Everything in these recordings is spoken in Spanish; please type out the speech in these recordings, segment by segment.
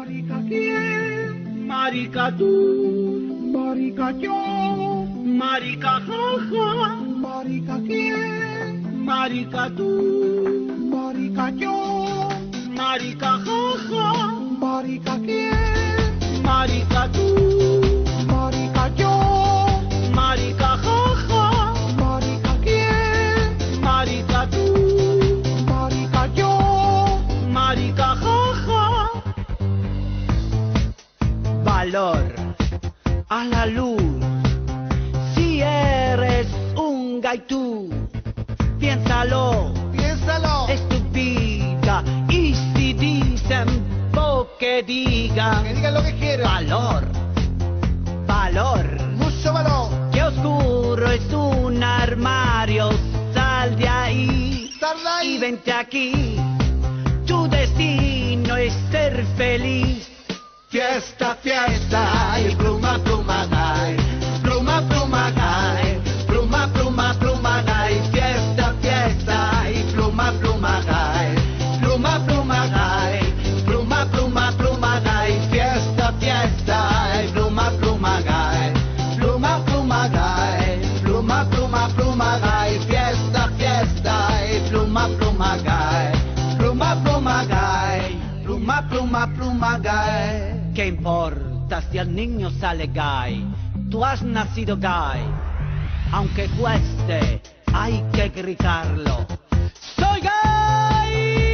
Marica quién, marica tú, marica yo, marica jaja, marica quién, marica tú, marica yo, marica jaja, marica quién, marica tú, marica yo, marica jaja, marica quién, marica tú, marica yo, marica jaja. Valor a la luz, si eres un gaitú, piénsalo, Piénsalo, es tu vida, y si dicen que digan, que digan lo que quieran. valor, valor, Mucho valor. que oscuro es un armario, sal de ahí, Sal de ahí. y vente aquí, tu destino es ser feliz. Fiesta, fiesta, y pluma, pluma, gay. Pluma, pluma, gay. Pluma, pluma, pluma, gay. Fiesta, fiesta, y pluma, pluma, gay. Pluma, pluma, gay. Pluma, pluma, pluma, gay. Fiesta, fiesta, y pluma, pluma, gay. Pluma, pluma, gay. Pluma, pluma, pluma, gay. Fiesta, fiesta, y pluma, pluma, gay. Pluma, pluma, gay. Pluma, pluma, pluma, gay. ¿Qué importa si el niño sale gay? Tú has nacido gay. Aunque cueste, hay que gritarlo. ¡Soy gay!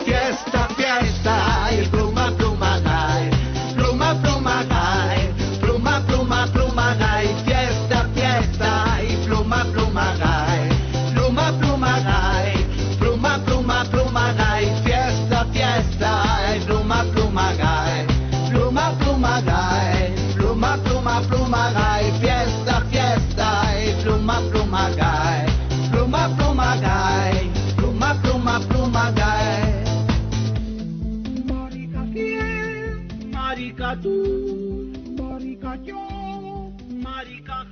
Fiesta, fiesta, y pluma, pluma, gay. Pluma, pluma, gay. Pluma, pluma, pluma, gay. Fiesta, fiesta, y pluma, pluma, gay. Pluma, pluma, gay. Pluma, pluma, pluma, gay. Fiesta, fiesta, y pluma, pluma, gay. Pluma, pluma, gay. Pluma, pluma, pluma, gay. Fiesta, fiesta, y pluma, pluma, gay. Pluma, pluma, gay. Pluma, pluma, pluma, gay. Marica quién, marica tú, marica yo, marica